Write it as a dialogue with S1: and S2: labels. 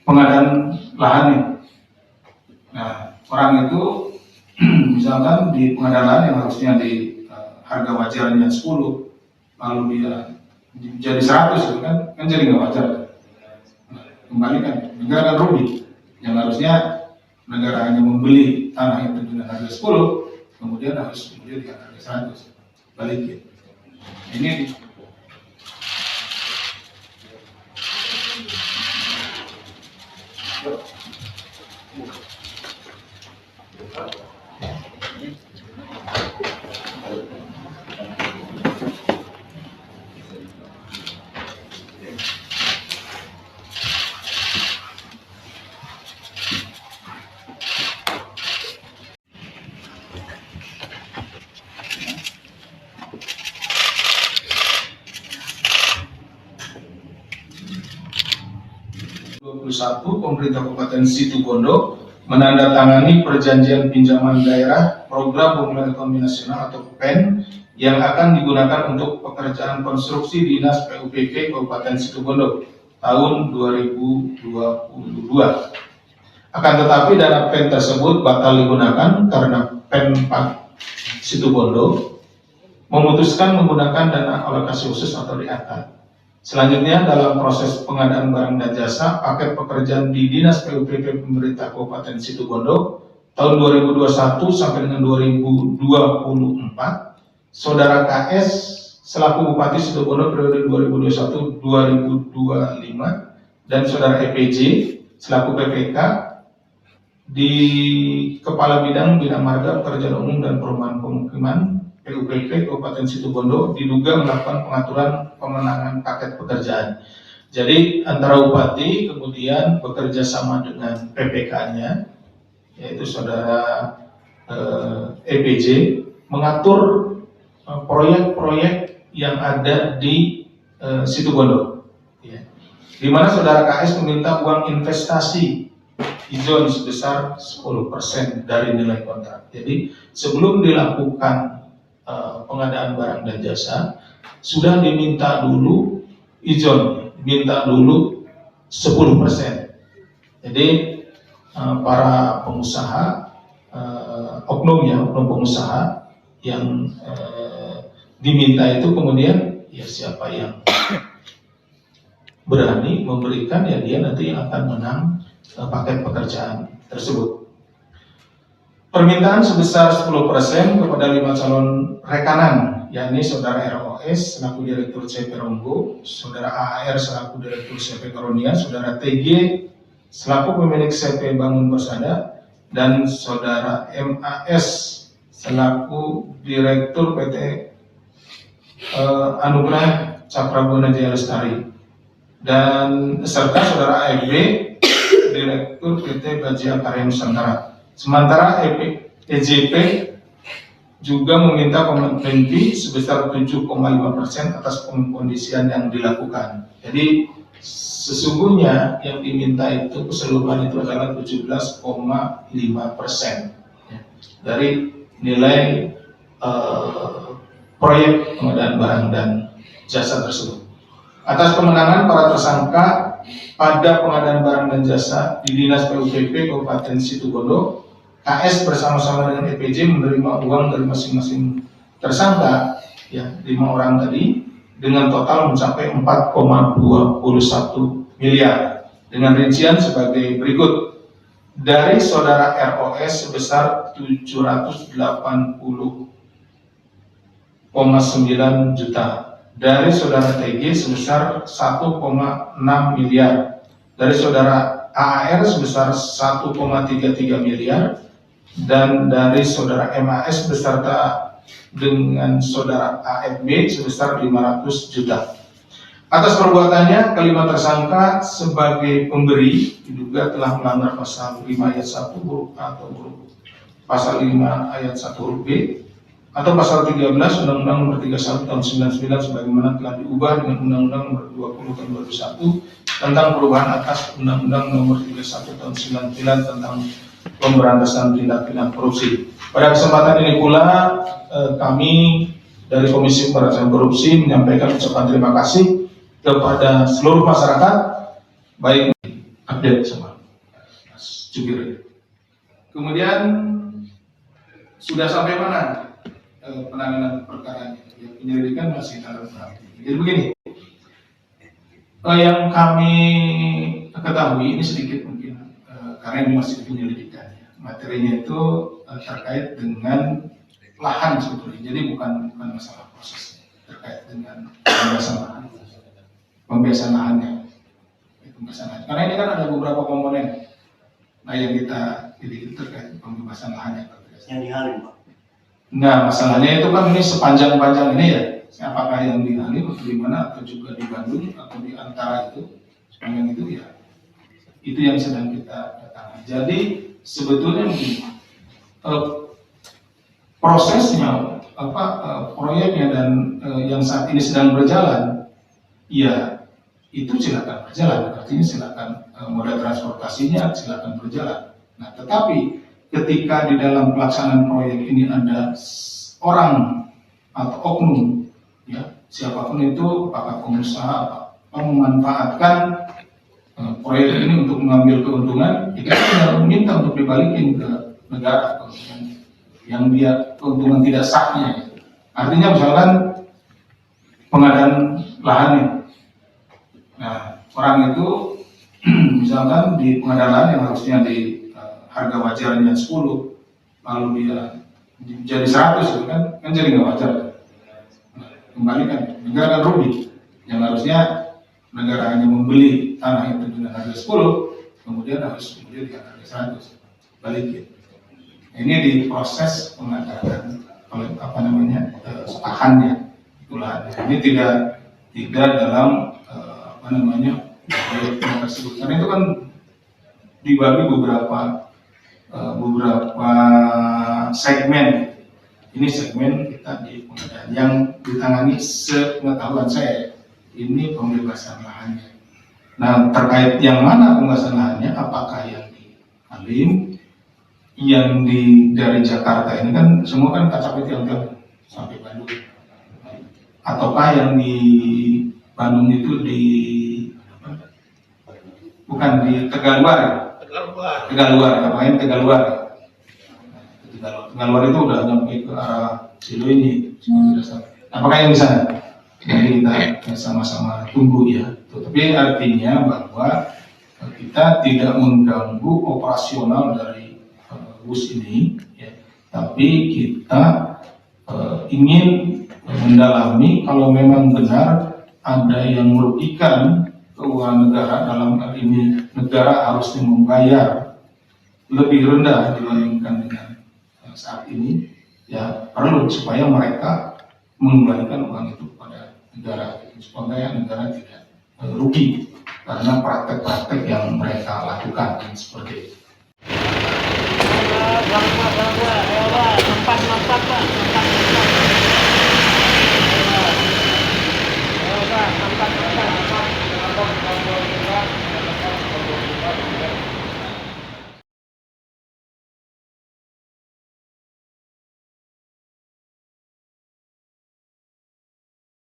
S1: pengadaan lahan nih. Nah, orang itu misalkan di pengadaan lahan yang harusnya di harga wajarnya 10, lalu dia jadi 100 gitu kan jadi nggak wajar. Nah, kembalikan, negara kan rugi. Yang harusnya negara hanya membeli tanah itu dengan harga 10, kemudian harus membeli dengan harga 100, balikin. Ini pemerintah Kabupaten Situbondo menandatangani perjanjian pinjaman daerah program pemulihan ekonomi nasional atau PEN yang akan digunakan untuk pekerjaan konstruksi Dinas PUPK Kabupaten Situbondo tahun 2022. Akan tetapi dana PEN tersebut batal digunakan karena Pemkab Situbondo memutuskan menggunakan dana alokasi khusus atau DAK. Selanjutnya, dalam proses pengadaan barang dan jasa paket pekerjaan di Dinas PUPK Pemerintah Kabupaten Situbondo tahun 2021 sampai dengan 2024, Saudara KS selaku Bupati Situbondo periode 2021-2025 dan Saudara EPJ selaku PPK di Kepala Bidang Marga Pekerjaan Umum dan Perumahan Pemukiman PUPK Kabupaten Situbondo diduga melakukan pengaturan pemenangan paket pekerjaan. Jadi antara Bupati kemudian bekerja sama dengan PPK-nya, yaitu Saudara EPJ, mengatur proyek-proyek yang ada di Situbondo. Ya. Di mana Saudara KS meminta uang investasi izin sebesar 10% dari nilai kontrak. Jadi sebelum dilakukan pengadaan barang dan jasa sudah diminta dulu izin, diminta dulu 10%. Jadi para pengusaha, oknum pengusaha yang diminta itu kemudian ya siapa yang berani memberikan ya dia nanti yang akan menang paket pekerjaan tersebut. Permintaan sebesar 10% kepada 5 calon rekanan, yakni Saudara ROS selaku Direktur CP Rombo, Saudara AAR selaku Direktur CP Karunia, Saudara TG selaku pemilik CP Bangun Persada, dan Saudara MAS selaku Direktur PT Anugerah Cakrabuna Jaya Lestari, dan serta Saudara AFB Direktur PT Bajia Karya Nusantara. Sementara EJP juga meminta komitmen fee sebesar 7,5% atas pengkondisian yang dilakukan. Jadi sesungguhnya yang diminta itu keseluruhan itu adalah 17,5% dari nilai proyek pengadaan barang dan jasa tersebut. Atas kemenangan para tersangka pada pengadaan barang dan jasa di Dinas PUPK Kabupaten Situbondo, KS bersama-sama dengan EPJ menerima uang dari masing-masing tersangka, ya 5 orang tadi, dengan total mencapai 4,21 miliar. Dengan rincian sebagai berikut: dari Saudara ROS sebesar 780,9 juta, dari Saudara TG sebesar 1,6 miliar, dari Saudara AAR sebesar 1,33 miliar, dan dari Saudara MAS beserta dengan Saudara AFB sebesar 500 juta. Atas perbuatannya, kelima tersangka sebagai pemberi diduga telah melanggar pasal 5 ayat 1 huruf A atau huruf pasal 5 ayat 1 huruf B atau pasal 13 Undang-Undang Nomor 31 Tahun 99 sebagaimana telah diubah dengan Undang-Undang Nomor 20 Tahun 2001 tentang perubahan atas Undang-Undang Nomor 31 Tahun 99 tentang pemberantasan tindak pidana korupsi. Pada kesempatan ini pula kami dari Komisi Pemberantasan Korupsi menyampaikan ucapan terima kasih kepada seluruh masyarakat, baik update sama Mas Jubir. Kemudian sudah sampai mana penanganan perkara ini? Penyelidikan masih dalam tahap. Jadi begini, yang kami ketahui ini sedikit mungkin karena ini masih penyelidikan. Materinya itu terkait dengan lahan sebetulnya, jadi bukan masalah proses terkait dengan pembebasan lahannya. Karena ini kan ada beberapa komponen, nah yang kita ini terkait pembebasan lahannya.
S2: Yang di Halim, Pak.
S1: Nah, masalahnya itu kan ini sepanjang-panjang ini ya, apakah yang di Halim atau di mana, atau juga di Bandung atau di antara itu, sepanjang itu ya, itu yang sedang kita tangani. Jadi sebetulnya prosesnya proyeknya dan yang saat ini sedang berjalan, ya itu silakan berjalan, artinya silakan moda transportasinya silakan berjalan. Nah, tetapi ketika di dalam pelaksanaan proyek ini ada orang atau oknum, ya siapapun itu, apakah pengusaha, memanfaatkan proyek ini untuk mengambil keuntungan, kita tidak meminta untuk dibalikin ke negara yang dia keuntungan tidak sahnya. Artinya misalkan pengadaan lahannya, nah orang itu misalkan di pengadaan lahan yang harusnya di harga wajarnya 10, lalu dia jadi 100 itu kan jadi nggak wajar. Nah, kembalikan, negara kan rugi. Yang harusnya negara hanya membeli tanah itu dengan harga 10, kemudian dengan harga 100, balikin. Ini di proses pengadaan lahannya, itulah. Ini tidak dalam proyek tersebut. Karena itu kan dibagi beberapa segmen. Ini segmen kita di pengadaan yang ditangani sepengetahuan saya. Ini pembebasan lahannya. Nah, terkait yang mana pembebasan lahannya, apakah yang di Halim, yang dari Jakarta ini kan semua kan kaca peti sampai Bandung, ataukah yang di Bandung itu bukan di Tegaluar, Tegaluar itu udah nyampe ke arah Cileunyi. Apakah yang di sana? Jadi kita sama-sama tunggu ya. Tapi artinya bahwa kita tidak mengganggu operasional dari bus ini, ya. Tapi kita ingin mendalami kalau memang benar ada yang merugikan keuangan negara, dalam hal ini negara harusnya membayar lebih rendah dibandingkan dengan saat ini, ya perlu supaya mereka mengembalikan uang itu kepada negara, supaya negara tidak rugi karena praktek-praktek yang mereka lakukan seperti itu.